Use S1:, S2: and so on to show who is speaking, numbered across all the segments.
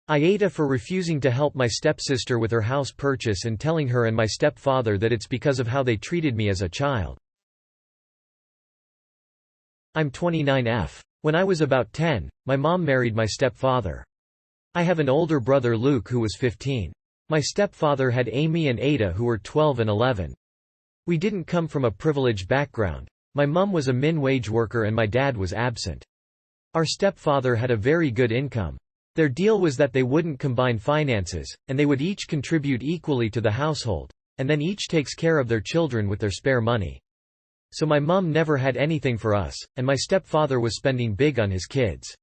S1: AITA for refusing to help my stepsister with her house purchase and telling her and my stepfather that it's because of how they treated me as a child. I'm 29F. When I was about 10, my mom married my stepfather. I have an older brother Luke who was 15. My stepfather had Amy and Ada who were 12 and 11. We didn't come from a privileged background. My mum was a min-wage worker and my dad was absent. Our stepfather had a very good income. Their deal was that they wouldn't combine finances, and they would each contribute equally to the household, and then each takes care of their children with their spare money. So my mum never had anything for us, and my stepfather was spending big on his kids.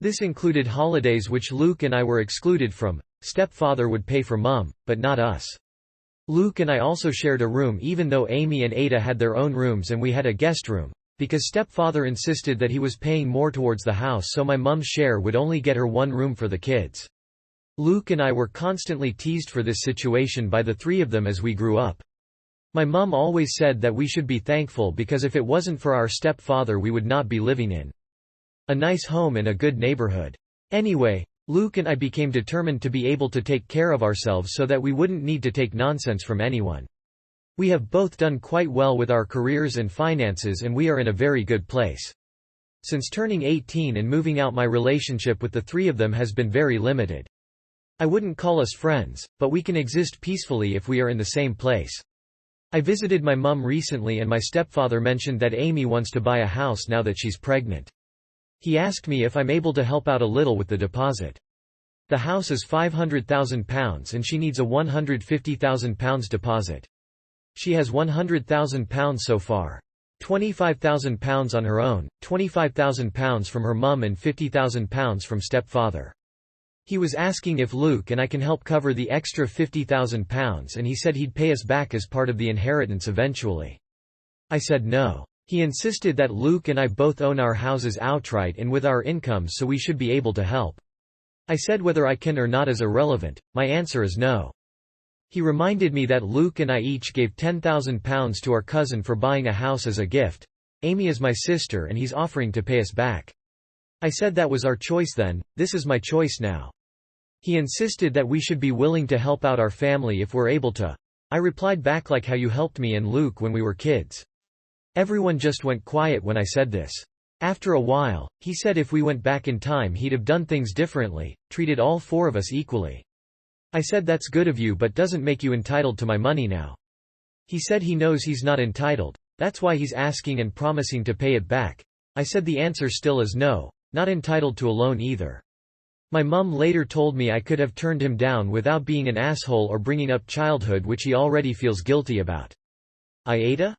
S1: This included holidays which Luke and I were excluded from. Stepfather would pay for mum, but not us. Luke and I also shared a room even though Amy and Ada had their own rooms and we had a guest room, because stepfather insisted that he was paying more towards the house so my mum's share would only get her one room for the kids. Luke and I were constantly teased for this situation by the three of them as we grew up. My mum always said that we should be thankful because if it wasn't for our stepfather we would not be living in a nice home in a good neighborhood. Anyway, Luke and I became determined to be able to take care of ourselves so that we wouldn't need to take nonsense from anyone. We have both done quite well with our careers and finances and we are in a very good place. Since turning 18 and moving out, my relationship with the three of them has been very limited. I wouldn't call us friends, but we can exist peacefully if we are in the same place. I visited my mum recently and my stepfather mentioned that Amy wants to buy a house now that she's pregnant. He asked me if I'm able to help out a little with the deposit. The house is £500,000 and she needs a £150,000 deposit. She has £100,000 so far. £25,000 on her own, £25,000 from her mum and £50,000 from stepfather. He was asking if Luke and I can help cover the extra £50,000 and he said he'd pay us back as part of the inheritance eventually. I said no. He insisted that Luke and I both own our houses outright and with our incomes so we should be able to help. I said whether I can or not is irrelevant, my answer is no. He reminded me that Luke and I each gave £10,000 to our cousin for buying a house as a gift. Amy is my sister and he's offering to pay us back. I said that was our choice then, this is my choice now. He insisted that we should be willing to help out our family if we're able to. I replied back like how you helped me and Luke when we were kids. Everyone just went quiet when I said this. After a while, he said if we went back in time he'd have done things differently, treated all four of us equally. I said that's good of you but doesn't make you entitled to my money now. He said he knows he's not entitled, that's why he's asking and promising to pay it back. I said the answer still is no, not entitled to a loan either. My mum later told me I could have turned him down without being an asshole or bringing up childhood which he already feels guilty about. AITA?